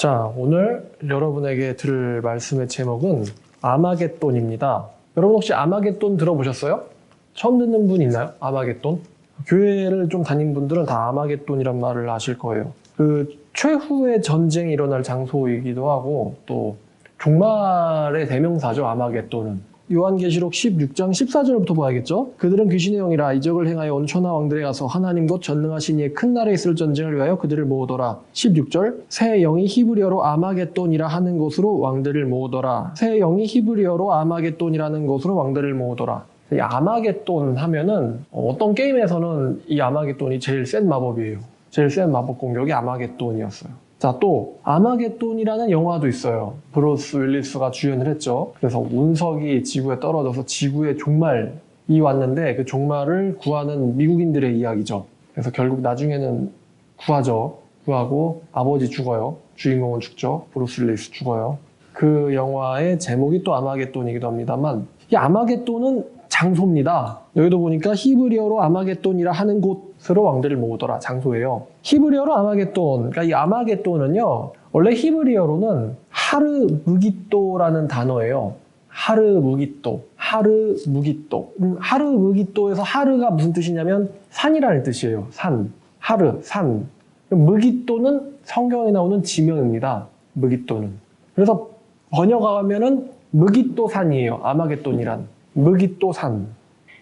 자, 오늘 여러분에게 들을 말씀의 제목은 아마겟돈입니다. 여러분 혹시 아마겟돈 들어보셨어요? 처음 듣는 분 있나요? 아마겟돈? 교회를 좀 다닌 분들은 다 아마겟돈이란 말을 아실 거예요. 최후의 전쟁이 일어날 장소이기도 하고 또 종말의 대명사죠, 아마겟돈은. 요한계시록 16장 14절부터 봐야겠죠? 그들은 귀신의 영이라 이적을 행하여 온 천하 왕들에 가서 하나님 곧 전능하신 이의 큰 날에 있을 전쟁을 위하여 그들을 모으더라. 16절 새 영이 히브리어로 아마겟돈이라 하는 곳으로 왕들을 모으더라. 새 영이 히브리어로 아마겟돈이라는 곳으로 왕들을 모으더라. 이 아마겟돈 하면은 어떤 게임에서는 이 아마겟돈이 제일 센 마법이에요. 제일 센 마법 공격이 아마겟돈이었어요. 자, 또 아마겟돈이라는 영화도 있어요. 브루스 윌리스가 주연을 했죠. 그래서 운석이 지구에 떨어져서 지구의 종말이 왔는데 그 종말을 구하는 미국인들의 이야기죠. 그래서 결국 나중에는 구하고 아버지 죽어요. 주인공은 죽죠. 브루스 윌리스 죽어요. 그 영화의 제목이 또 아마겟돈이기도 합니다만 이 아마겟돈은 장소입니다. 여기도 보니까 히브리어로 아마겟돈이라 하는 곳으로 왕들을 모으더라. 장소예요. 히브리어로 아마겟돈. 그러니까 이 아마겟돈은요. 원래 히브리어로는 하르무깃도라는 단어예요. 하르무깃도. 하르무깃도에서 하르가 무슨 뜻이냐면 산이라는 뜻이에요. 산. 산. 무깃도는 성경에 나오는 지명입니다. 무깃도는. 그래서 번역하면은 무깃도산이에요. 아마겟돈이란. 무깃도산.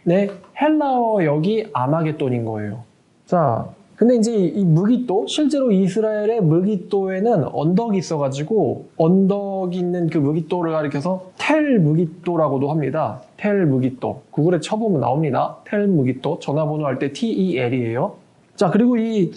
네, 헬라어 역이 아마겟돈인 거예요. 자, 근데 이제 이 무깃도, 실제로 이스라엘의 무깃도에는 언덕이 있어가지고 언덕이 있는 그 무깃도를 가리켜서 텔 무깃도라고도 합니다. 텔 무깃도. 구글에 쳐보면 나옵니다. 텔 무깃도. 전화번호 할 때 TEL이에요. 자, 그리고 이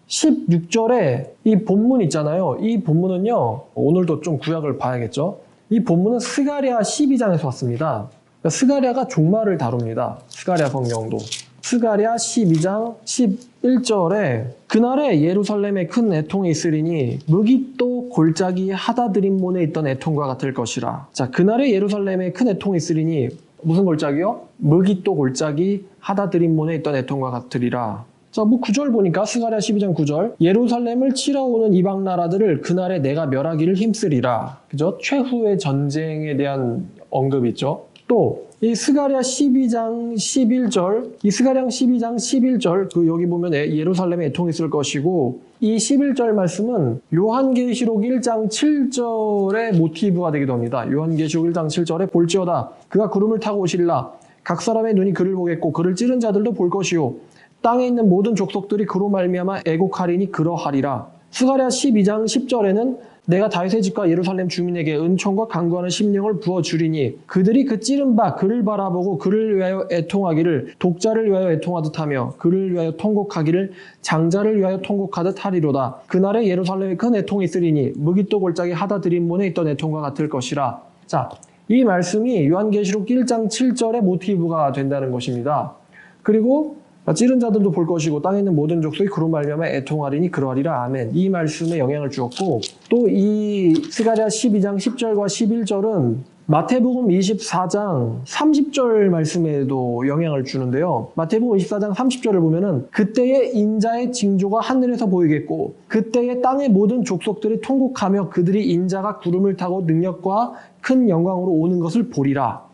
16절에 이 본문 있잖아요. 이 본문은요, 오늘도 좀 구약을 봐야겠죠. 이 본문은 스가랴 12장에서 왔습니다. 스가랴가 종말을 다룹니다. 스가랴 성경도. 스가랴 12장 11절에 그날에 예루살렘에 큰 애통이 있으리니 무깃도 골짜기 하다드림몬에 있던 애통과 같을 것이라. 자, 그날에 예루살렘에 큰 애통이 있으리니 무슨 골짜기요? 무깃도 골짜기 하다드림몬에 있던 애통과 같으리라. 자, 9절 보니까 스가랴 12장 9절 예루살렘을 치러 오는 이방 나라들을 그날에 내가 멸하기를 힘쓰리라. 그죠? 최후의 전쟁에 대한 언급이 있죠. 또 이 스가랴 12장 11절, 이 스가랴 12장 11절 여기 보면 예루살렘에 애통이 있을 것이고 이 11절 말씀은 요한계시록 1장 7절의 모티브가 되기도 합니다. 요한계시록 1장 7절에 볼지어다 그가 구름을 타고 오시리라. 각 사람의 눈이 그를 보겠고 그를 찌른 자들도 볼 것이요 땅에 있는 모든 족속들이 그로 말미암아 애곡하리니 그러하리라. 스가랴 12장 10절에는 내가 다윗의 집과 예루살렘 주민에게 은총과 강구하는 심령을 부어주리니 그들이 그 찌른 바 그를 바라보고 그를 위하여 애통하기를 독자를 위하여 애통하듯 하며 그를 위하여 통곡하기를 장자를 위하여 통곡하듯 하리로다. 그날에 예루살렘에 큰 애통이 있으리니 무깃도 골짜기 하다드림몬에 있던 애통과 같을 것이라. 자, 이 말씀이 요한계시록 1장 7절의 모티브가 된다는 것입니다. 그리고 찌른 자들도 볼 것이고 땅에 있는 모든 족속이 그로 말미암아 애통하리니 그러하리라. 아멘. 이 말씀에 영향을 주었고 또 이 스가랴 12장 10절과 11절은 마태복음 24장 30절 말씀에도 영향을 주는데요. 마태복음 24장 30절을 보면은 그때에 인자의 징조가 하늘에서 보이겠고 그때에 땅의 모든 족속들이 통곡하며 그들이 인자가 구름을 타고 능력과 큰 영광으로 오는 것을 보리라.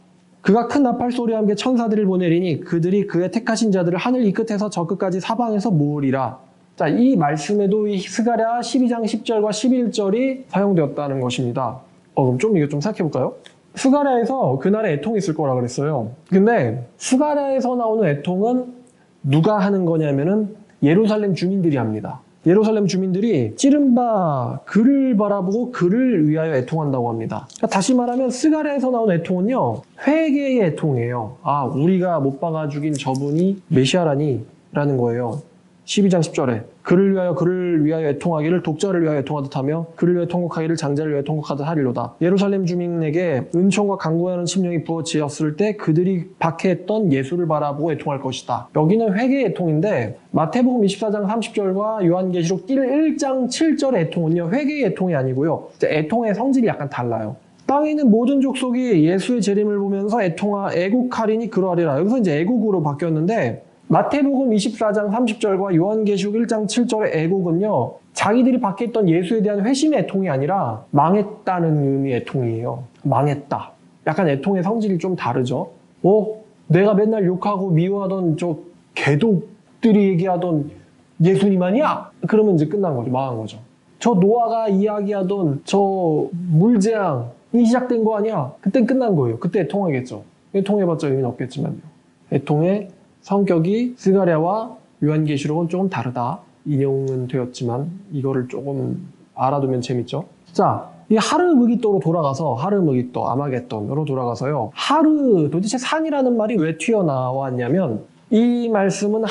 그가 큰 나팔 소리와 함께 천사들을 보내리니 그들이 그의 택하신 자들을 하늘 이 끝에서 저 끝까지 사방에서 모으리라. 자, 이 말씀에도 이 스가랴 12장 10절과 11절이 사용되었다는 것입니다. 그럼 이거 좀 생각해 볼까요? 스가랴에서 그날에 애통이 있을 거라 그랬어요. 근데 스가랴에서 나오는 애통은 누가 하는 거냐면은 예루살렘 주민들이 합니다. 예루살렘 주민들이 찌른 바 그를 바라보고 그를 위하여 애통한다고 합니다. 그러니까 다시 말하면 스가랴에서 나온 애통은요. 회개의 애통이에요. 아, 우리가 못 박아 죽인 저분이 메시아라니 라는 거예요. 12장 10절에 그를 위하여 애통하기를 독자를 위하여 애통하듯 하며 그를 위하여 통곡하기를 장자를 위하여 통곡하듯 하리로다. 예루살렘 주민에게 은총과 간구하는 심령이 부어지었을 때 그들이 박해했던 예수를 바라보고 애통할 것이다. 여기는 회개의 애통인데 마태복음 24장 30절과 요한계시록 1장 7절의 애통은요. 회개의 애통이 아니고요. 애통의 성질이 약간 달라요. 땅에 있는 모든 족속이 예수의 재림을 보면서 애곡하리니 그러하리라. 여기서 이제 애곡으로 바뀌었는데 마태복음 24장 30절과 요한계시록 1장 7절의 애곡은요. 자기들이 밖에 있던 예수에 대한 회심의 애통이 아니라 망했다는 의미의 애통이에요. 망했다. 약간 애통의 성질이 좀 다르죠. 내가 맨날 욕하고 미워하던 저 개독들이 얘기하던 예수님 아니야? 그러면 이제 끝난 거죠. 망한 거죠. 저 노아가 이야기하던 저 물재앙이 시작된 거 아니야? 그땐 끝난 거예요. 그때 애통하겠죠. 애통해봤자 의미는 없겠지만요. 애통의 성격이 스가랴와 요한계시록은 조금 다르다. 인용은 되었지만 이거를 조금 알아두면 재밌죠. 자, 이 하르므기또로 돌아가서 하르므기또, 아마겟돈으로 돌아가서요. 도대체 산이라는 말이 왜 튀어나왔냐면 이 말씀은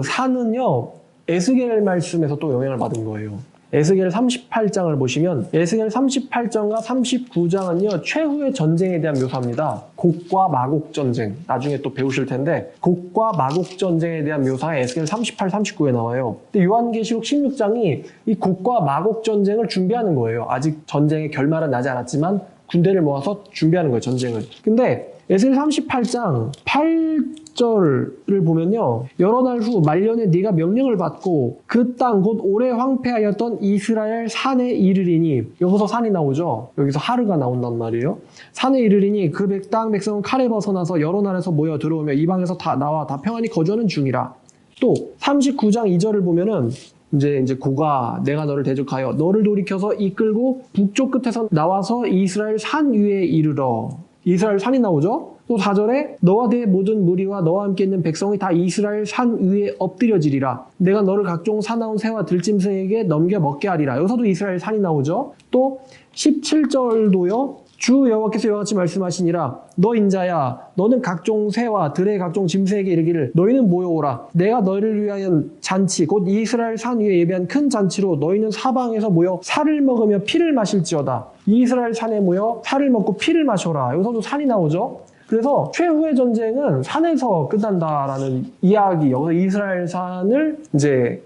산은요. 에스겔 말씀에서 또 영향을 받은 거예요. 에스겔 38장을 보시면 에스겔 38장과 39장은요. 최후의 전쟁에 대한 묘사입니다. 곡과 마곡 전쟁. 나중에 또 배우실 텐데 곡과 마곡 전쟁에 대한 묘사가 에스겔 38, 39에 나와요. 근데 요한계시록 16장이 이 곡과 마곡 전쟁을 준비하는 거예요. 아직 전쟁의 결말은 나지 않았지만 군대를 모아서 준비하는 거예요. 전쟁을. 근데 에스겔 38장 8절을 보면요. 여러 날 후 말년에 네가 명령을 받고 그 땅 곧 오래 황폐하였던 이스라엘 산에 이르리니, 여기서 산이 나오죠. 여기서 하르가 나온단 말이에요. 산에 이르리니 그 땅 백성은 칼에 벗어나서 여러 나라에서 모여 들어오며 이방에서 다 나와 다 평안히 거주하는 중이라. 또 39장 2절을 보면은 이제 고가 내가 너를 대적하여 너를 돌이켜서 이끌고 북쪽 끝에서 나와서 이스라엘 산 위에 이르러. 이스라엘 산이 나오죠. 또 4절에 너와 내 모든 무리와 너와 함께 있는 백성이 다 이스라엘 산 위에 엎드려지리라. 내가 너를 각종 사나운 새와 들짐승에게 넘겨 먹게 하리라. 여기서도 이스라엘 산이 나오죠. 또 17절도요. 주 여호와께서 이와 같이 말씀하시니라. 너 인자야, 너는 각종 새와 들의 각종 짐승에게 이르기를 너희는 모여오라. 내가 너희를 위하여 잔치 곧 이스라엘 산 위에 예배한 큰 잔치로 너희는 사방에서 모여 살을 먹으며 피를 마실지어다. 이스라엘 산에 모여 살을 먹고 피를 마셔라. 여기서도 산이 나오죠. 그래서 최후의 전쟁은 산에서 끝난다라는 이야기, 여기서 이스라엘 산을 이제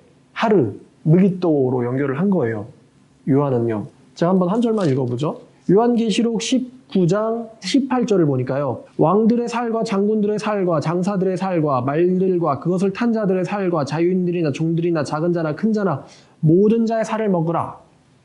무기또로 연결을 한 거예요. 요한은요. 제가 한번 한 절만 읽어보죠. 요한계시록 19장 18절을 보니까요. 왕들의 살과 장군들의 살과 장사들의 살과 말들과 그것을 탄 자들의 살과 자유인들이나 종들이나 작은 자나 큰 자나 모든 자의 살을 먹으라.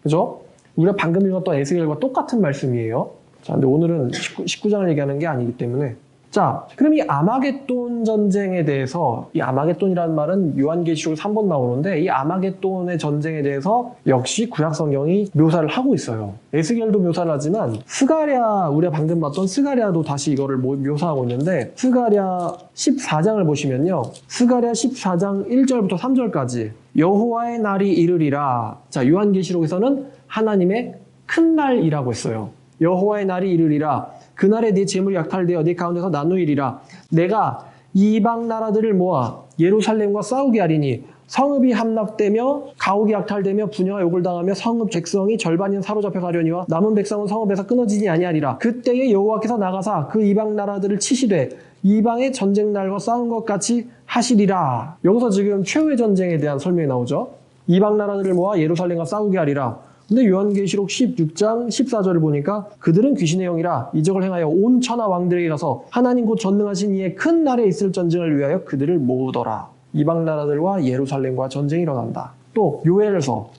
그죠? 우리가 방금 읽었던 에스겔과 똑같은 말씀이에요. 자, 근데 오늘은 19장을 얘기하는 게 아니기 때문에. 자, 그럼 이 아마겟돈 전쟁에 대해서, 이 아마겟돈이라는 말은 요한계시록 3번 나오는데 이 아마겟돈의 전쟁에 대해서 역시 구약성경이 묘사를 하고 있어요. 에스겔도 묘사를 하지만 스가랴, 우리가 방금 봤던 스가랴도 다시 이거를 묘사하고 있는데 스가랴 14장을 보시면요. 스가랴 14장 1절부터 3절까지 여호와의 날이 이르리라. 자, 요한계시록에서는 하나님의 큰 날이라고 했어요. 여호와의 날이 이르리라. 그날에 네 재물이 약탈되어 네 가운데서 나누이리라. 내가 이방 나라들을 모아 예루살렘과 싸우게 하리니 성읍이 함락되며 가옥이 약탈되며 분야와 욕을 당하며 성읍 백성이 절반이 사로잡혀 가려니와 남은 백성은 성읍에서 끊어지지 아니하리라. 그때에 여호와께서 나가사 그 이방 나라들을 치시되 이방의 전쟁 날과 싸운 것 같이 하시리라. 여기서 지금 최후의 전쟁에 대한 설명이 나오죠. 이방 나라들을 모아 예루살렘과 싸우게 하리라. 근데 요한계시록 16장 14절을 보니까 그들은 귀신의 영이라 이적을 행하여 온 천하 왕들에게 가서 하나님 곧 전능하신 이의 큰 날에 있을 전쟁을 위하여 그들을 모으더라. 이방 나라들과 예루살렘과 전쟁이 일어난다. 또 요엘서,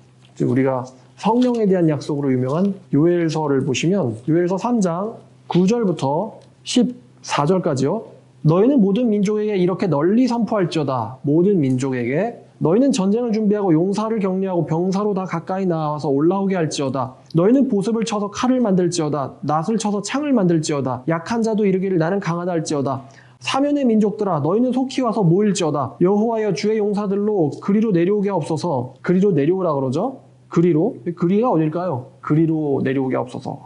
우리가 성령에 대한 약속으로 유명한 요엘서를 보시면 요엘서 3장 9절부터 14절까지요. 너희는 모든 민족에게 이렇게 널리 선포할지어다. 모든 민족에게 너희는 전쟁을 준비하고 용사를 격려하고 병사로 다 가까이 나와서 올라오게 할지어다. 너희는 보습을 쳐서 칼을 만들지어다. 낫을 쳐서 창을 만들지어다. 약한 자도 이르기를 나는 강하다 할지어다. 사면의 민족들아 너희는 속히 와서 모일지어다. 여호와여 주의 용사들로 그리로 내려오게 하옵소서. 그리로 내려오라 그러죠. 그리가 어딜까요? 그리로 내려오게 하옵소서.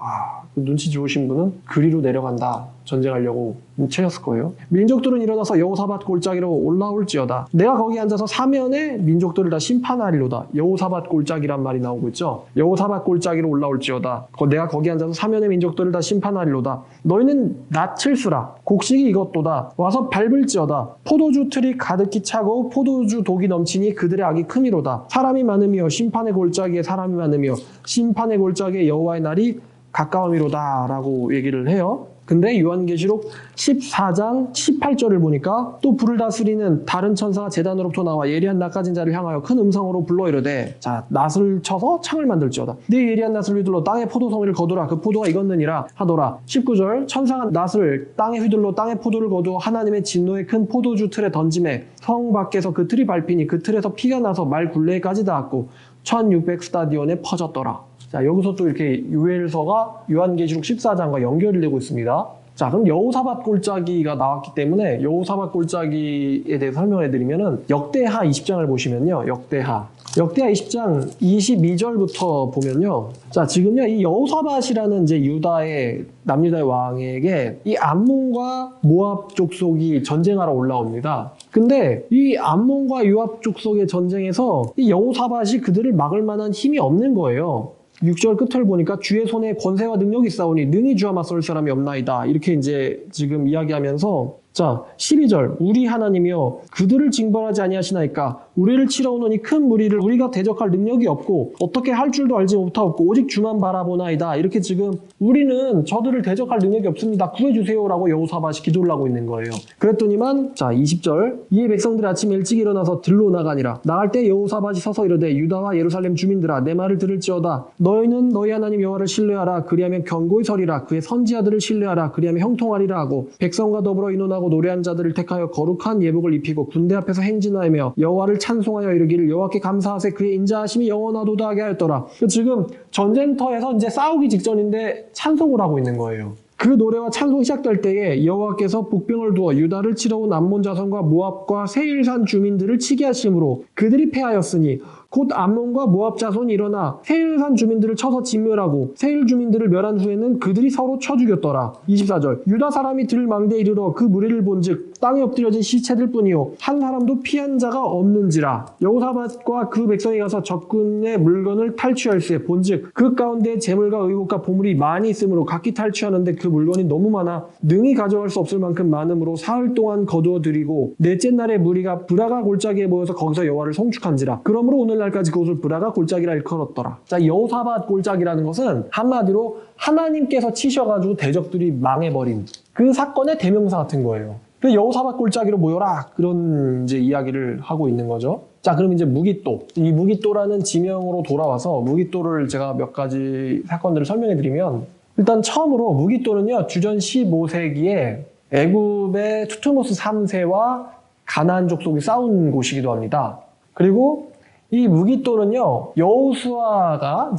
눈치 좋으신 분은 그리로 내려간다. 전쟁하려고 채였을 거예요. 민족들은 일어나서 여호사밧 골짜기로 올라올지어다. 내가 거기 앉아서 사면의 민족들을 다 심판하리로다. 여호사밧 골짜기란 말이 나오고 있죠. 여호사밧 골짜기로 올라올지어다. 내가 거기 앉아서 사면의 민족들을 다 심판하리로다. 너희는 낯을 쓰라. 곡식이 익었도다. 와서 밟을지어다. 포도주 틀이 가득히 차고 포도주 독이 넘치니 그들의 악이 크미로다. 사람이 많으며 심판의 골짜기에 사람이 많으며 심판의 골짜기에 여호와의 날이 가까움이로다 라고 얘기를 해요. 근데 요한계시록 14장 18절을 보니까 또 불을 다스리는 다른 천사가 제단으로부터 나와 예리한 낫가진 자를 향하여 큰 음성으로 불러 이르되 자 낫을 쳐서 창을 만들지어다. 네 예리한 낫을 휘둘러 땅의 포도송이를 거두라. 그 포도가 익었느니라 하더라. 19절 천사가 낫을 땅에 휘둘러 땅의 포도를 거두어 하나님의 진노의 큰 포도주 틀에 던짐에 성 밖에서 그 틀이 밟히니 그 틀에서 피가 나서 말 굴레까지 닿았고 1600 스타디온에 퍼졌더라. 자, 여기서 또 이렇게 요엘서가 요한계시록 14장과 연결이 되고 있습니다. 자, 그럼 여호사밧 골짜기가 나왔기 때문에 여호사밧 골짜기에 대해서 설명해 드리면은 역대하 20장을 보시면요. 역대하 20장 22절부터 보면요. 자, 지금요, 이 여호사밧이라는 이제 유다의, 남유다의 왕에게 이 암몬과 모압 족속이 전쟁하러 올라옵니다. 근데 이 암몬과 모압 족속의 전쟁에서 이 여호사밧이 그들을 막을 만한 힘이 없는 거예요. 6절 끝을 보니까 주의 손에 권세와 능력이 있사오니 능히 주와 맞설 사람이 없나이다. 이렇게 이제 지금 이야기하면서 자, 12절 우리 하나님이여 그들을 징벌하지 아니하시나이까 우리를 치러 오는 이 큰 무리를 우리가 대적할 능력이 없고 어떻게 할 줄도 알지 못하옵고 오직 주만 바라보나이다. 이렇게 지금 우리는 저들을 대적할 능력이 없습니다. 구해주세요라고 여호사밧이 기도를 하고 있는 거예요. 그랬더니만 자 20절 이에 백성들이 아침 일찍 일어나서 들로 나가니라. 나갈 때 여호사밧이 서서 이르되 유다와 예루살렘 주민들아 내 말을 들을지어다. 너희는 너희 하나님 여호와를 신뢰하라. 그리하면 견고히 서리라. 그의 선지자들을 신뢰하라. 그리하면 형통하리라 하고 백성과 더불어 인원하고 노래한 자들을 택하여 거룩한 예복을 입히고 군대 앞에서 행진하며 여호와를 찬송하여 이르기를 여호와께 감사하세 그의 인자하심이 영원하도다 하게 하였더라. 지금 전쟁터에서 이제 싸우기 직전인데 찬송을 하고 있는 거예요. 그 노래와 찬송이 시작될 때에 여호와께서 복병을 두어 유다를 치러 온 암몬 자손과 모압과 세일산 주민들을 치게 하심으로 그들이 패하였으니 곧 암몬과 모압 자손이 일어나 세일산 주민들을 쳐서 진멸하고 세일 주민들을 멸한 후에는 그들이 서로 쳐 죽였더라. 24절 유다 사람이 들망대에 이르러 그 무리를 본즉 땅에 엎드려진 시체들 뿐이요 한 사람도 피한 자가 없는지라. 여호사밧과 그 백성이 가서 적군의 물건을 탈취할세 본즉 그 가운데 재물과 의복과 보물이 많이 있으므로 각기 탈취하는데 그 물건이 너무 많아 능히 가져갈 수 없을 만큼 많으므로 사흘 동안 거두어 드리고 넷째 날에 무리가 브라가 골짜기에 모여서 거기서 여호와를 송축한지라. 그러므로 오늘날까지 그곳을 브라가 골짜기라 일컬었더라. 자, 여호사밧 골짜기라는 것은 한마디로 하나님께서 치셔가지고 대적들이 망해버린 그 사건의 대명사 같은 거예요. 그 여호사밧 골짜기로 모여라 그런 이제 이야기를 하고 있는 거죠. 자, 그럼 이제 무기또. 이 무기또라는 지명으로 돌아와서 무기또를 제가 몇 가지 사건들을 설명해 드리면 일단 처음으로 무기또는요 주전 15세기에 애굽의 투트모스 3세와 가나안 족속이 싸운 곳이기도 합니다. 그리고 이 무기또는요 여호수아가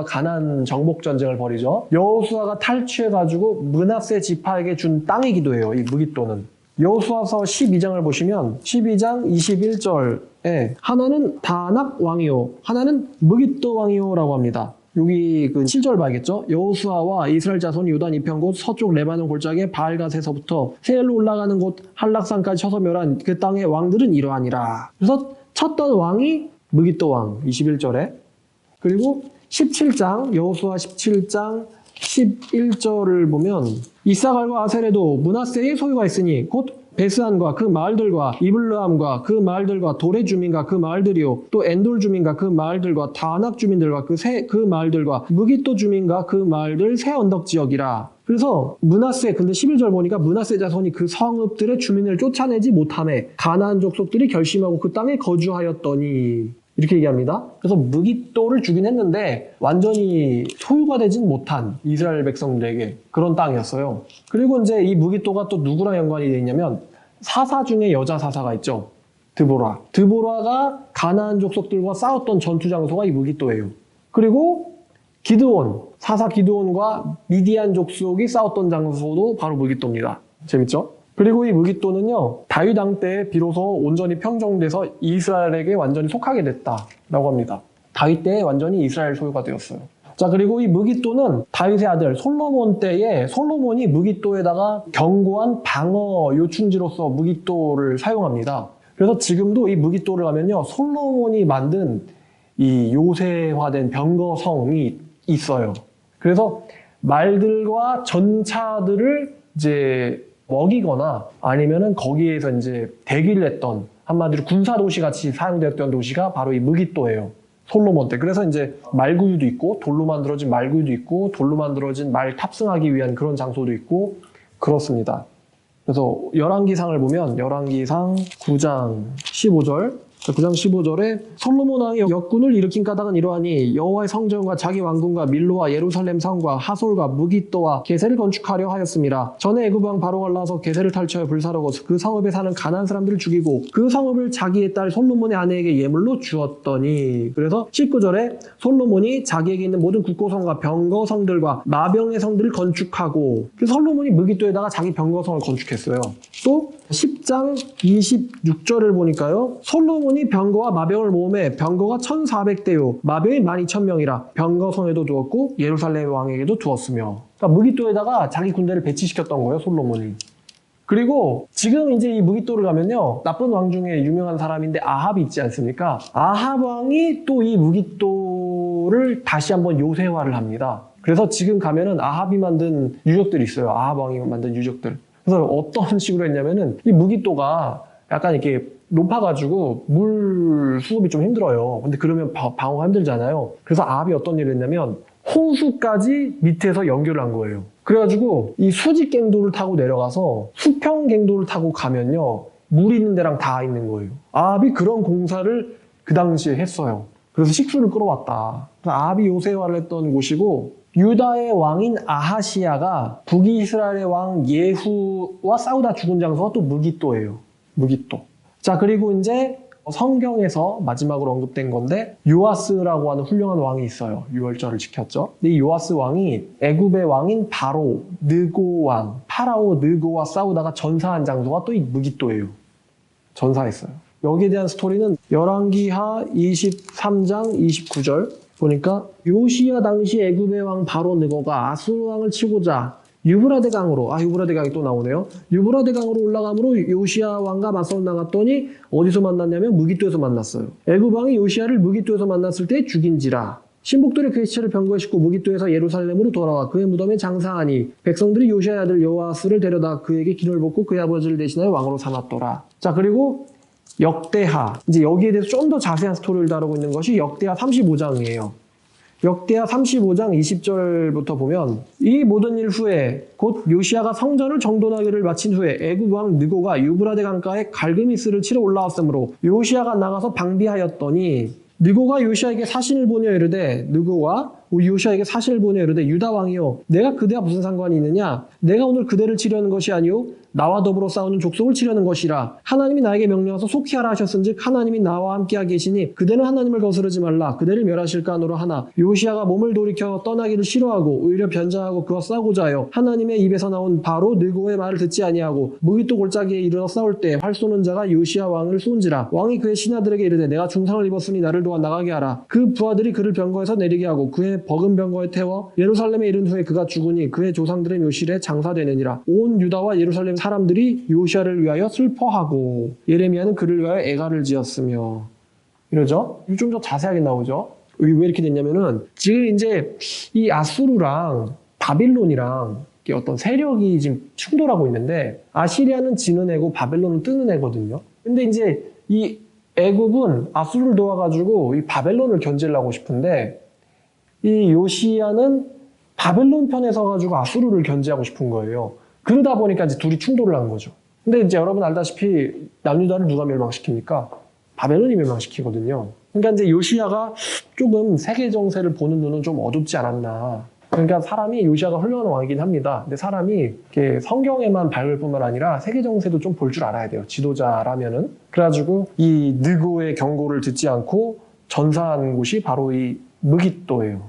가나안 정복 전쟁을 벌이죠. 여호수아가 탈취해가지고 므낫세 지파에게 준 땅이기도 해요. 이 무기또는. 여호수아서 12장을 보시면 12장 21절에 하나는 다낙 왕이요 하나는 무기또 왕이요라고 합니다. 여기 그 7절 봐야겠죠? 여호수아와 이스라엘 자손이 요단 이편 곳 서쪽 레바논 골짜기의 바알갓에서부터 세엘로 올라가는 곳 한락산까지 쳐서 멸한 그 땅의 왕들은 이러하니라. 그래서 쳤던 왕이 무기또 왕 21절에 그리고 17장 여호수아 17장 11절을 보면 이사갈과 아셀에도 므낫세의 소유가 있으니 곧 베스안과 그 마을들과 이블르함과 그 마을들과 도레 주민과 그 마을들이요 또 엔돌 주민과 그 마을들과 다낙 주민들과 그 마을들과 무기또 주민과 그 마을들 새 언덕 지역이라. 그래서 므낫세 근데 11절 보니까 므낫세 자손이 그 성읍들의 주민을 쫓아내지 못하매 가나안 족속들이 결심하고 그 땅에 거주하였더니 이렇게 얘기합니다. 그래서 무기또를 주긴 했는데 완전히 소유가 되진 못한 이스라엘 백성들에게 그런 땅이었어요. 그리고 이제 이 무기또가 또 누구랑 연관이 되어 있냐면 사사 중에 여자 사사가 있죠. 드보라가 가나안 족속들과 싸웠던 전투 장소가 이 무기또예요. 그리고 사사 기드온과 미디안 족속이 싸웠던 장소도 바로 무기또입니다. 재밌죠? 그리고 이 무기또는요 다윗 왕 때 비로소 온전히 평정돼서 이스라엘에게 완전히 속하게 됐다라고 합니다. 다윗 때 완전히 이스라엘 소유가 되었어요. 자, 그리고 이 무기또는 다윗의 아들 솔로몬 때에 솔로몬이 무기또에다가 견고한 방어 요충지로서 무기또를 사용합니다. 그래서 지금도 이 무기또를 가면요 솔로몬이 만든 이 요새화된 병거성이 있어요. 그래서 말들과 전차들을 이제 먹이거나 아니면은 거기에서 이제 대기를 했던 한마디로 군사도시 같이 사용되었던 도시가 바로 이 무기또예요. 솔로몬 때. 그래서 이제 말구유도 있고 돌로 만들어진 말구유도 있고 돌로 만들어진 말 탑승하기 위한 그런 장소도 있고 그렇습니다. 그래서 열왕기상을 보면 열왕기상 9장 15절 9장 15절에 솔로몬 왕이 역군을 일으킨 까닭은 이러하니 여호와의 성전과 자기 왕궁과 밀로와 예루살렘 성과 하솔과 무깃도와 게세를 건축하려 하였습니다. 전에 애굽 왕 바로가 올라와서 게세를 탈취하여 불사르고 그 성읍에 사는 가나안 사람들을 죽이고 그 성읍을 자기의 딸 솔로몬의 아내에게 예물로 주었더니 그래서 19절에 솔로몬이 자기에게 있는 모든 국고성과 병거성들과 마병의 성들을 건축하고 그래서 솔로몬이 무깃도에다가 자기 병거성을 건축했어요. 또 10장 26절을 보니까요. 솔로몬이 병거와 마병을 모음해 병거가 1400대요. 마병이 12,000명이라 병거성에도 두었고 예루살렘 왕에게도 두었으며 그러니까 무깃도에다가 자기 군대를 배치시켰던 거예요. 솔로몬이. 그리고 지금 이제 이 무깃도를 가면요. 나쁜 왕 중에 유명한 사람인데 아합이 있지 않습니까? 아합 왕이 또 이 무깃도를 다시 한번 요새화를 합니다. 그래서 지금 가면은 아합이 만든 유적들이 있어요. 아합 왕이 만든 유적들. 그래서 어떤 식으로 했냐면은 이 무깃도가 약간 이렇게 높아가지고 물 수급이 좀 힘들어요. 근데 그러면 방어가 힘들잖아요. 그래서 아합이 어떤 일을 했냐면 호수까지 밑에서 연결을 한 거예요. 그래가지고 이 수직갱도를 타고 내려가서 수평갱도를 타고 가면요. 물 있는 데랑 다 있는 거예요. 아합이 그런 공사를 그 당시에 했어요. 그래서 식수를 끌어왔다. 그래서 아합이 요새화를 했던 곳이고 유다의 왕인 아하시야가 북이스라엘의 왕 예후와 싸우다 죽은 장소가 또 무깃도예요. 무깃도. 자, 그리고 이제 성경에서 마지막으로 언급된 건데 요아스라고 하는 훌륭한 왕이 있어요. 유월절을 지켰죠. 근데 이 요아스 왕이 애굽의 왕인 바로 느고 왕, 파라오 느고와 싸우다가 전사한 장소가 또 이 무깃도예요. 전사했어요. 여기에 대한 스토리는 열왕기하 23장 29절 보니까 요시야 당시 애굽의 왕 바로 느고가 아수르 왕을 치고자 유브라데 강으로 유브라데 강이 또 나오네요. 유브라데 강으로 올라가므로 요시야 왕과 맞서 나갔더니 어디서 만났냐면 무깃도에서 만났어요. 애굽 왕이 요시야를 무깃도에서 만났을 때 죽인지라. 신복들이 그의 시체를 병거에 싣고 무깃도에서 예루살렘으로 돌아와 그의 무덤에 장사하니 백성들이 요시야의 아들 여호아스를 데려다 그에게 기름을 붓고 그의 아버지를 대신하여 왕으로 삼았더라. 자, 그리고 역대하. 이제 여기에 대해서 좀 더 자세한 스토리를 다루고 있는 것이 역대하 35장이에요. 역대하 35장 20절부터 보면 이 모든 일 후에 곧 요시야가 성전을 정돈하기를 마친 후에 애굽 왕 느고가 유브라데 강가에 갈그미스를 치러 올라왔으므로 요시야가 나가서 방비하였더니 느고가 요시야에게 사신을 보내어 이르되 느고가 요시야에게 사신을 보내어 이르되 유다 왕이여 내가 그대와 무슨 상관이 있느냐 내가 오늘 그대를 치려는 것이 아니오 나와 더불어 싸우는 족속을 치려는 것이라 하나님이 나에게 명령하서 속히 하라 하셨은즉 하나님이 나와 함께하 계시니 그대는 하나님을 거스르지 말라 그대를 멸하실까 하노라 하나 요시야가 몸을 돌이켜 떠나기를 싫어하고 오히려 변장하고 그와 싸우고자 하여 하나님의 입에서 나온 바로 느고의 말을 듣지 아니하고 무깃도 골짜기에 이르러 싸울 때 활 쏘는 자가 요시야 왕을 쏜지라 왕이 그의 신하들에게 이르되 내가 중상을 입었으니 나를 도와 나가게 하라 그 부하들이 그를 병거에서 내리게 하고 그의 버금 병거에 태워 예루살렘에 이른 후에 그가 죽으니 그의 조상들의 묘실에 장사되느니라 온 유다와 예루살렘 사람들이 요시야를 위하여 슬퍼하고 예레미야는 그를 위하여 애가를 지었으며 이러죠? 좀 더 자세하게 나오죠? 왜 이렇게 됐냐면은 지금 이제 이 아수르랑 바빌론이랑 어떤 세력이 지금 충돌하고 있는데 아시리아는 지는 애고 바벨론은 뜨는 애거든요. 근데 이제 이 애굽은 아수르를 도와가지고 이 바벨론을 견제하고 싶은데 이 요시야는 바벨론 편에 서가지고 아수르를 견제하고 싶은 거예요. 그러다 보니까 이제 둘이 충돌을 한 거죠. 근데 이제 여러분 알다시피 남유다를 누가 멸망시킵니까? 바벨론이 멸망시키거든요. 그러니까 이제 요시야가 조금 세계 정세를 보는 눈은 좀 어둡지 않았나. 그러니까 사람이 요시야가 훌륭한 왕이긴 합니다. 근데 사람이 이렇게 성경에만 밝을 뿐만 아니라 세계 정세도 좀 볼 줄 알아야 돼요. 지도자라면은. 그래가지고 이 느고의 경고를 듣지 않고 전사한 곳이 바로 이 무깃도예요.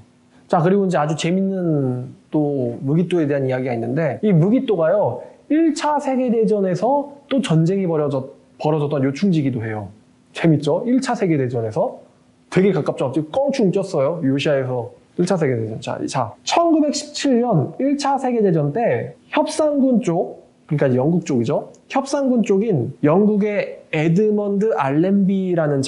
자, 그리고 이제 아주 재밌는 또 무깃도에 대한 이야기가 있는데 이 무깃도가요 1차 세계대전에서 또 전쟁이 벌어졌던 요충지기도 해요. 재밌죠? 1차 세계대전에서 되게 가깝죠. 껑충 쪘어요. 요시야에서 1차 세계대전. 자, 1917년 1차 세계대전 때 협상군 쪽, 그러니까 영국 쪽이죠. 협상군 쪽인 영국의 에드먼드 알렌비라는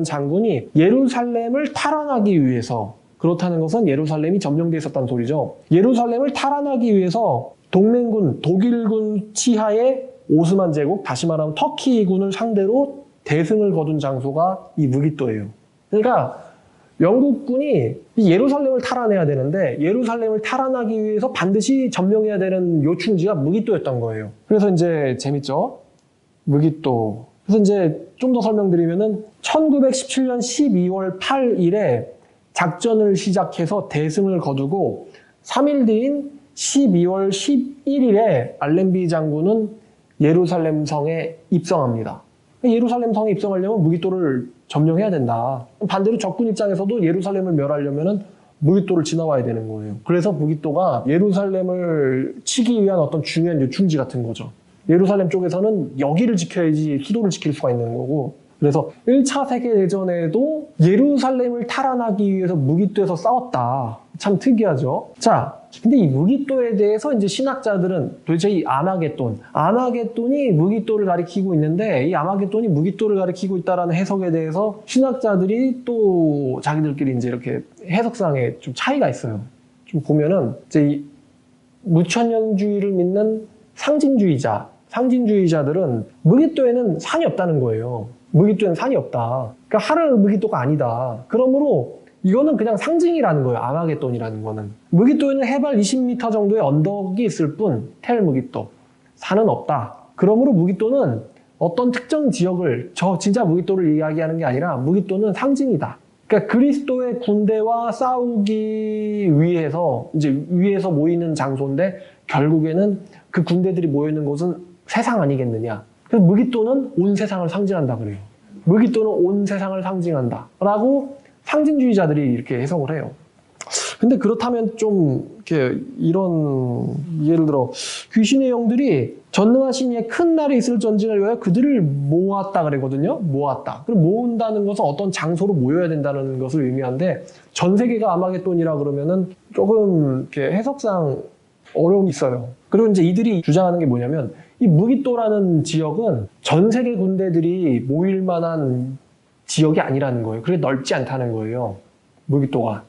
장군이 예루살렘을 탈환하기 위해서 그렇다는 것은 예루살렘이 점령돼 있었다는 소리죠. 예루살렘을 탈환하기 위해서 동맹군, 독일군 치하의 오스만 제국, 다시 말하면 터키군을 상대로 대승을 거둔 장소가 이 무깃도예요. 그러니까 영국군이 이 예루살렘을 탈환해야 되는데 예루살렘을 탈환하기 위해서 반드시 점령해야 되는 요충지가 무기또였던 거예요. 그래서 이제 재밌죠? 무기또. 그래서 이제 좀 더 설명드리면은 1917년 12월 8일에 작전을 시작해서 대승을 거두고 3일 뒤인 12월 11일에 알렌비 장군은 예루살렘 성에 입성합니다. 예루살렘 성에 입성하려면 무기또를 점령해야 된다. 반대로 적군 입장에서도 예루살렘을 멸하려면 무기또를 지나와야 되는 거예요. 그래서 무기또가 예루살렘을 치기 위한 어떤 중요한 요충지 같은 거죠. 예루살렘 쪽에서는 여기를 지켜야지 수도를 지킬 수가 있는 거고, 그래서 1차 세계대전에도 예루살렘을 탈환하기 위해서 무기또에서 싸웠다. 참 특이하죠. 자, 근데 이 무기또에 대해서 이제 신학자들은 도대체 이 아마겟돈이 무기또를 가리키고 있는데, 이 아마겟돈이 무기또를 가리키고 있다라는 해석에 대해서 신학자들이 또 자기들끼리 이제 이렇게 해석상에 좀 차이가 있어요. 좀 보면은 이제 이 무천년주의를 믿는 상징주의자들은 무기또에는 산이 없다는 거예요. 무기또에는 산이 없다. 그러니까 하르 무기또가 아니다. 그러므로 이거는 그냥 상징이라는 거예요. 아마겟돈이라는 거는. 무기또에는 해발 20m 정도의 언덕이 있을 뿐, 텔 무기또. 산은 없다. 그러므로 무기또는 어떤 특정 지역을, 진짜 무기또를 이야기하는 게 아니라 무기또는 상징이다. 그러니까 그리스도의 군대와 싸우기 위해서, 이제 위에서 모이는 장소인데, 결국에는 그 군대들이 모여있는 곳은 세상 아니겠느냐. 그래서 무기또는 온 세상을 상징한다 그래요. 무기또는 온 세상을 상징한다 라고 상징주의자들이 이렇게 해석을 해요. 근데 그렇다면 좀 이렇게 이런, 예를 들어 귀신의 영들이 전능하신 이의 큰 날이 있을 전쟁을 위하여 그들을 모았다 그러거든요. 모았다. 그럼 모은다는 것은 어떤 장소로 모여야 된다는 것을 의미하는데, 전 세계가 아마겟돈이라 그러면은 조금 이렇게 해석상 어려움이 있어요. 그리고 이제 이들이 주장하는 게 뭐냐면, 이 무기또라는 지역은 전 세계 군대들이 모일 만한 지역이 아니라는 거예요. 그게 넓지 않다는 거예요. 무기또가.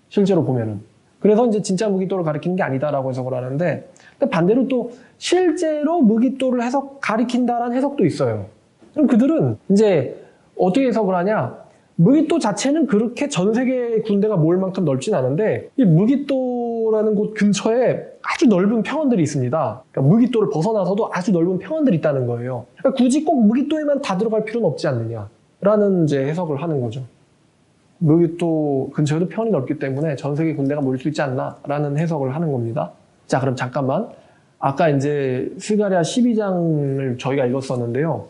실제로 보면은. 그래서 이제 진짜 무기또를 가리키는 게 아니다라고 해석을 하는데, 근데 반대로 또 실제로 무기또를 가리킨다라는 해석도 있어요. 그럼 그들은 이제 어떻게 해석을 하냐? 무기또 자체는 그렇게 전 세계 군대가 모일 만큼 넓진 않은데, 이 무기또라는 곳 근처에 아주 넓은 평원들이 있습니다. 그러니까 무기또를 벗어나서도 아주 넓은 평원들이 있다는 거예요. 그러니까 굳이 꼭 무기또에만 다 들어갈 필요는 없지 않느냐라는 이제 해석을 하는 거죠. 무기또 근처에도 평원이 넓기 때문에 전 세계 군대가 모일 수 있지 않나라는 해석을 하는 겁니다. 자, 그럼 잠깐만. 아까 이제 스가랴 12장을 저희가 읽었었는데요.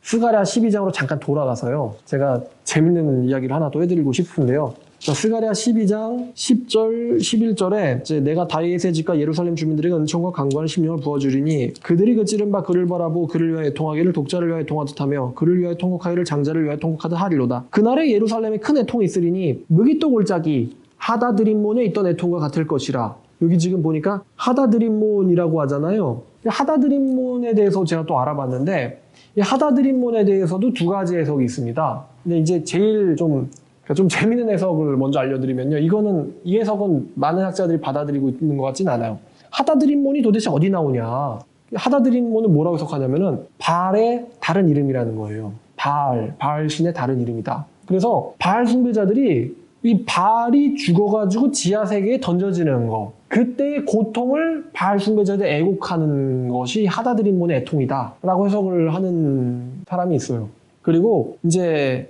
스가랴 12장으로 잠깐 돌아가서요. 제가 재밌는 이야기를 하나 또 해드리고 싶은데요. 스가랴 12장 10절, 11절에 이제 내가 다윗의 집과 예루살렘 주민들에게 은총과 강구하는 심령을 부어주리니 그들이 그 찌른 바 그를 바라보 그를 위하여 애통하기를 독자를 위하여 애통하듯 하며 그를 위하여 통곡하기를 장자를 위하여 통곡하듯 하리로다. 그날에 예루살렘에 큰 애통이 있으리니 무기또 골짜기 하다드림몬에 있던 애통과 같을 것이라. 여기 지금 보니까 하다드림몬이라고 하잖아요. 하다드림몬에 대해서 제가 또 알아봤는데, 이 하다드림몬에 대해서도 두 가지 해석이 있습니다. 근데 이제 제일 좀 재밌는 해석을 먼저 알려드리면요. 이 해석은 많은 학자들이 받아들이고 있는 것 같진 않아요. 하다드림몬이 도대체 어디 나오냐. 하다드림몬은 뭐라고 해석하냐면은 바알의 다른 이름이라는 거예요. 바알 신의 다른 이름이다. 그래서 바알 숭배자들이 이 바알이 죽어가지고 지하세계에 던져지는 거, 그때의 고통을 바알 숭배자들이 애곡하는 것이 하다드림몬의 애통이다 라고 해석을 하는 사람이 있어요. 그리고 이제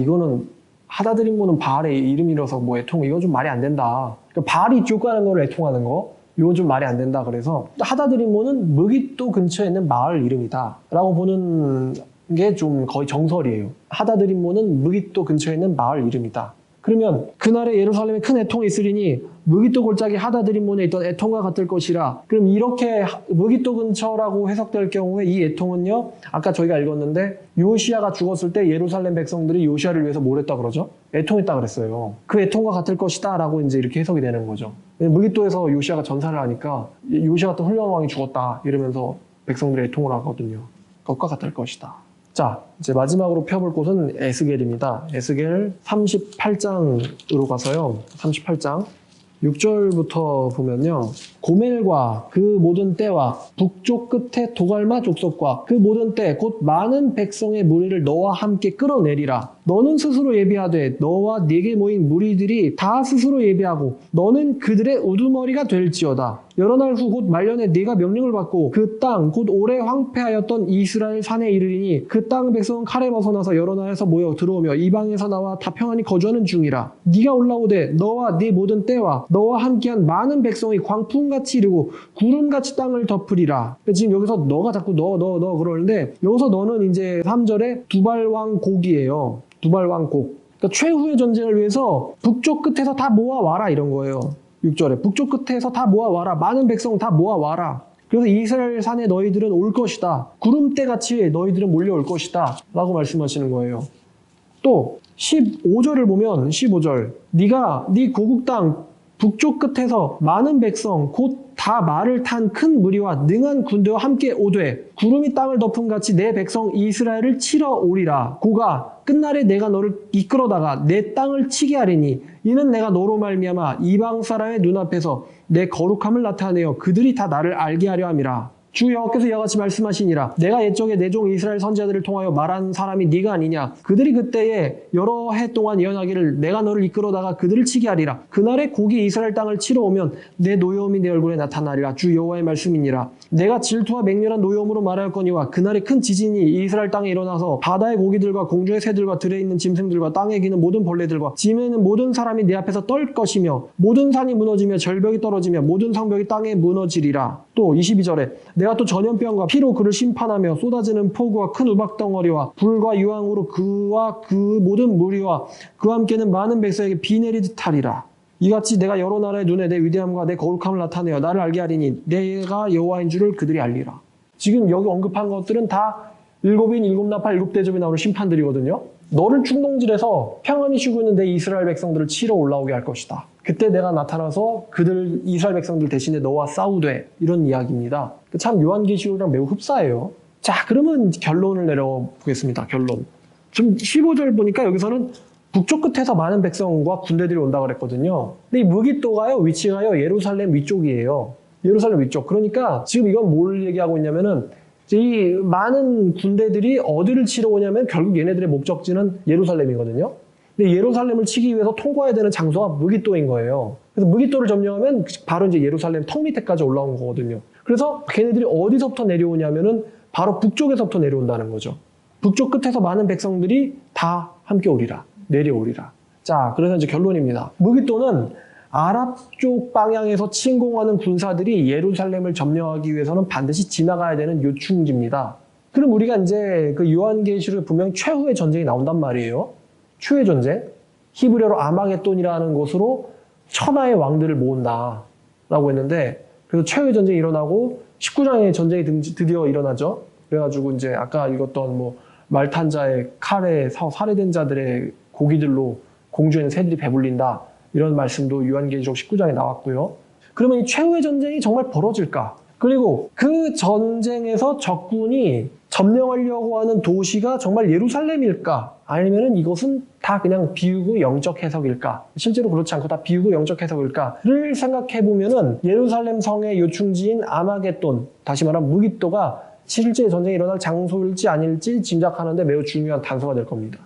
이거는 하다드림몬은 바알의 이름이라서 뭐 애통, 이건 좀 말이 안 된다. 그러니까 바알이 지옥 가는 걸 애통하는 거, 이건 좀 말이 안 된다. 그래서 하다드림몬은 무기또 근처에 있는 마을 이름이다 라고 보는 게 좀 거의 정설이에요. 하다드림몬은 무기또 근처에 있는 마을 이름이다. 그러면 그날에 예루살렘에 큰 애통이 있으리니 무기또 골짜기 하다드림몬에 있던 애통과 같을 것이라. 그럼 이렇게 무기또 근처라고 해석될 경우에 이 애통은요, 아까 저희가 읽었는데 요시야가 죽었을 때 예루살렘 백성들이 요시야를 위해서 뭘 했다 그러죠? 애통했다 그랬어요. 그 애통과 같을 것이다 라고 이제 이렇게 해석이 되는 거죠. 무기또에서 요시야가 전사를 하니까 요시야 같은 훌륭한 왕이 죽었다 이러면서 백성들이 애통을 하거든요. 그것과 같을 것이다. 자, 이제 마지막으로 펴볼 곳은 에스겔입니다. 에스겔 38장으로 가서요. 38장 6절부터 보면요. 고멜과 그 모든 때와 북쪽 끝에 도갈마 족속과 그 모든 때 곧 많은 백성의 무리를 너와 함께 끌어내리라. 너는 스스로 예비하되 너와 네게 모인 무리들이 다 스스로 예비하고 너는 그들의 우두머리가 될지어다. 여러 날 후 곧 말년에 네가 명령을 받고 그 땅 곧 오래 황폐하였던 이스라엘 산에 이르리니 그 땅 백성은 칼에 벗어나서 여러 나라에서 모여 들어오며 이방에서 나와 다 평안히 거주하는 중이라. 네가 올라오되 너와 네 모든 때와 너와 함께한 많은 백성이 광풍같이 이르고 구름같이 땅을 덮으리라. 지금 여기서 너가 자꾸 너 그러는데 여기서 너는 이제 3절에 두발왕 곡이에요. 두발왕 곡. 그러니까 최후의 전쟁을 위해서 북쪽 끝에서 다 모아와라 이런 거예요. 6절에 북쪽 끝에서 다 모아와라. 많은 백성 다 모아와라. 그래서 이스라엘 산에 너희들은 올 것이다. 구름대같이 너희들은 몰려올 것이다. 라고 말씀하시는 거예요. 또 15절을 보면 15절 네가 네 고국 땅 북쪽 끝에서 많은 백성 곧 다 말을 탄 큰 무리와 능한 군대와 함께 오되 구름이 땅을 덮은 같이 내 백성 이스라엘을 치러 오리라. 고가 끝날에 내가 너를 이끌어다가 내 땅을 치게 하리니 이는 내가 너로 말미암아 이방 사람의 눈앞에서 내 거룩함을 나타내어 그들이 다 나를 알게 하려 함이라. 주 여호와께서 이와 같이 말씀하시니라. 내가 옛적에 내 종 이스라엘 선지자들을 통하여 말한 사람이 네가 아니냐. 그들이 그때에 여러 해 동안 예언하기를 내가 너를 이끌어다가 그들을 치게 하리라. 그날에 곡이 이스라엘 땅을 치러 오면 내 노여움이 내 얼굴에 나타나리라. 주 여호와의 말씀이니라. 내가 질투와 맹렬한 노여움으로 말하였거니와 그날에 큰 지진이 이스라엘 땅에 일어나서 바다의 고기들과 공중의 새들과 들에 있는 짐승들과 땅에 기는 모든 벌레들과 짐에 있는 모든 사람이 내 앞에서 떨 것이며 모든 산이 무너지며 절벽이 떨어지며 모든 성벽이 땅에 무너지리라. 또 22절에 내가 또 전염병과 피로 그를 심판하며 쏟아지는 폭우와 큰 우박덩어리와 불과 유황으로 그와 그 모든 무리와 그와 함께는 많은 백성에게 비 내리듯 하리라. 이같이 내가 여러 나라의 눈에 내 위대함과 내 거룩함을 나타내어 나를 알게 하리니 내가 여호와인 줄을 그들이 알리라. 지금 여기 언급한 것들은 다 일곱인, 일곱나팔, 일곱대접이 나오는 심판들이거든요. 너를 충동질해서 평안히 쉬고 있는 내 이스라엘 백성들을 치러 올라오게 할 것이다. 그때 내가 나타나서 그들 이스라엘 백성들 대신에 너와 싸우되 이런 이야기입니다. 참 요한계시록이랑 매우 흡사해요. 자, 그러면 결론을 내려보겠습니다. 결론. 좀 15절 보니까 여기서는 북쪽 끝에서 많은 백성과 군대들이 온다고 그랬거든요. 근데 이 무깃도가요, 위치가요, 예루살렘 위쪽이에요. 예루살렘 위쪽. 그러니까 지금 이건 뭘 얘기하고 있냐면은 이 많은 군대들이 어디를 치러 오냐면 결국 얘네들의 목적지는 예루살렘이거든요. 근데 예루살렘을 치기 위해서 통과해야 되는 장소가 무깃도인 거예요. 그래서 무깃도를 점령하면 바로 이제 예루살렘 턱 밑에까지 올라온 거거든요. 그래서 걔네들이 어디서부터 내려오냐면은 바로 북쪽에서부터 내려온다는 거죠. 북쪽 끝에서 많은 백성들이 다 함께 오리라. 내려오리라. 자, 그래서 이제 결론입니다. 무깃도는 아랍 쪽 방향에서 침공하는 군사들이 예루살렘을 점령하기 위해서는 반드시 지나가야 되는 요충지입니다. 그럼 우리가 이제 그 요한계시록에 분명 최후의 전쟁이 나온단 말이에요. 최후의 전쟁. 히브리어로 아마겟돈이라는 곳으로 천하의 왕들을 모은다라고 했는데 그래서 최후의 전쟁이 일어나고 19장의 전쟁이 드디어 일어나죠. 그래가지고 이제 아까 읽었던 뭐 말탄 자의 칼에 살해된 자들의 고기들로 공중에 있는 새들이 배불린다. 이런 말씀도 요한계시록 19장에 나왔고요. 그러면 이 최후의 전쟁이 정말 벌어질까? 그리고 그 전쟁에서 적군이 점령하려고 하는 도시가 정말 예루살렘일까? 아니면 이것은 다 그냥 비우고 영적 해석일까? 실제로 그렇지 않고 다 비우고 영적 해석일까를 생각해보면은 예루살렘 성의 요충지인 아마겟돈, 다시 말하면 무깃도가 실제 전쟁이 일어날 장소일지 아닐지 짐작하는데 매우 중요한 단서가 될 겁니다.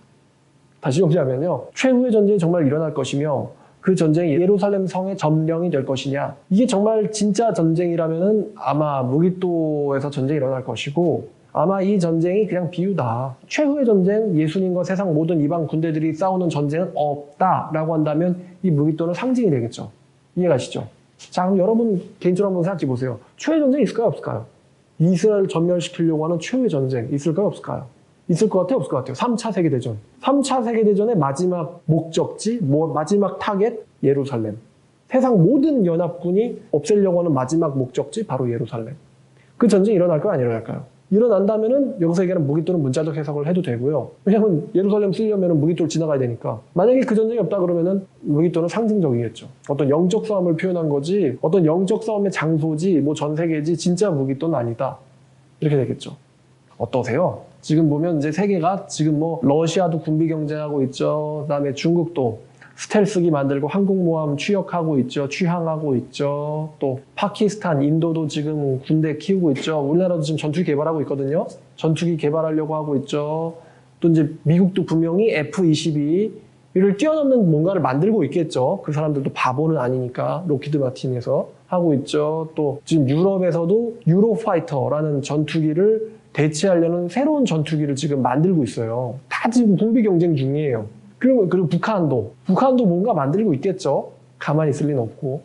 다시 정리하면요. 최후의 전쟁이 정말 일어날 것이며 그 전쟁이 예루살렘 성의 점령이 될 것이냐. 이게 정말 진짜 전쟁이라면은 아마 무깃도에서 전쟁이 일어날 것이고 아마 이 전쟁이 그냥 비유다. 최후의 전쟁, 예수님과 세상 모든 이방 군대들이 싸우는 전쟁은 없다라고 한다면 이 무깃도는 상징이 되겠죠. 이해가시죠? 자, 그럼 여러분 개인적으로 한번 생각해 보세요. 최후의 전쟁이 있을까요? 없을까요? 이스라엘을 전멸시키려고 하는 최후의 전쟁 있을까요? 없을까요? 있을 것 같아요? 없을 것 같아요? 3차 세계대전. 3차 세계대전의 마지막 목적지, 마지막 타겟, 예루살렘. 세상 모든 연합군이 없애려고 하는 마지막 목적지, 바로 예루살렘. 그 전쟁이 일어날까요? 안 일어날까요? 일어난다면은 여기서 얘기하는 무깃도는 문자적 해석을 해도 되고요. 왜냐하면 예루살렘 쓰려면 무깃도를 지나가야 되니까. 만약에 그 전쟁이 없다 그러면은 무깃도는 상징적이겠죠. 어떤 영적 싸움을 표현한 거지, 어떤 영적 싸움의 장소지, 뭐 전 세계지, 진짜 무깃도는 아니다. 이렇게 되겠죠. 어떠세요? 지금 보면 이제 세계가 지금 뭐 러시아도 군비 경쟁하고 있죠. 그다음에 중국도 스텔스기 만들고 항공모함 취역하고 있죠. 취항하고 있죠. 또 파키스탄, 인도도 지금 군대 키우고 있죠. 우리나라도 지금 전투기 개발하고 있거든요. 전투기 개발하려고 하고 있죠. 또 이제 미국도 분명히 F-22를 뛰어넘는 뭔가를 만들고 있겠죠. 그 사람들도 바보는 아니니까 로키드 마틴에서 하고 있죠. 또 지금 유럽에서도 유로파이터라는 전투기를 대체하려는 새로운 전투기를 지금 만들고 있어요. 다 지금 군비 경쟁 중이에요. 그리고 북한도 뭔가 만들고 있겠죠. 가만히 있을 리는 없고.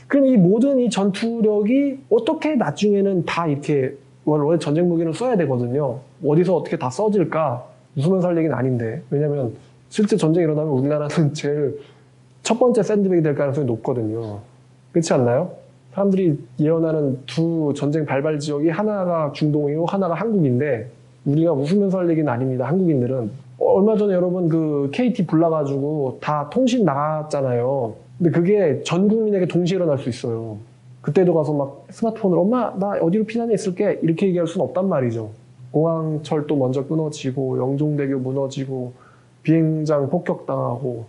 그럼 이 모든 이 전투력이 어떻게 나중에는 다 이렇게 원래 전쟁 무기를 써야 되거든요. 어디서 어떻게 다 써질까? 웃으면서 할 얘기는 아닌데. 왜냐면 실제 전쟁이 일어나면 우리나라는 제일 첫 번째 샌드백이 될 가능성이 높거든요. 그렇지 않나요? 사람들이 예언하는 두 전쟁 발발 지역이 하나가 중동이고 하나가 한국인데 우리가 웃으면서 할 얘기는 아닙니다. 한국인들은. 얼마 전에 여러분 그 KT 불나가지고 다 통신 나갔잖아요. 근데 그게 전 국민에게 동시에 일어날 수 있어요. 그때도 가서 막 스마트폰으로 엄마 나 어디로 피난해 있을게 이렇게 얘기할 수는 없단 말이죠. 공항철도 먼저 끊어지고 영종대교 무너지고 비행장 폭격당하고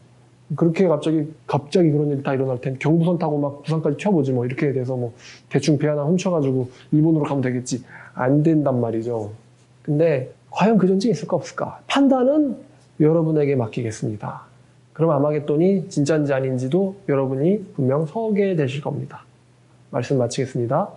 그렇게 갑자기 그런 일이 다 일어날 텐데 경부선 타고 막 부산까지 튀어보지 뭐 이렇게 돼서 뭐 대충 배 하나 훔쳐가지고 일본으로 가면 되겠지. 안 된단 말이죠. 근데 과연 그 전쟁이 있을까 없을까? 판단은 여러분에게 맡기겠습니다. 그럼 아마겟돈이 진짜인지 아닌지도 여러분이 분명 서게 되실 겁니다. 말씀 마치겠습니다.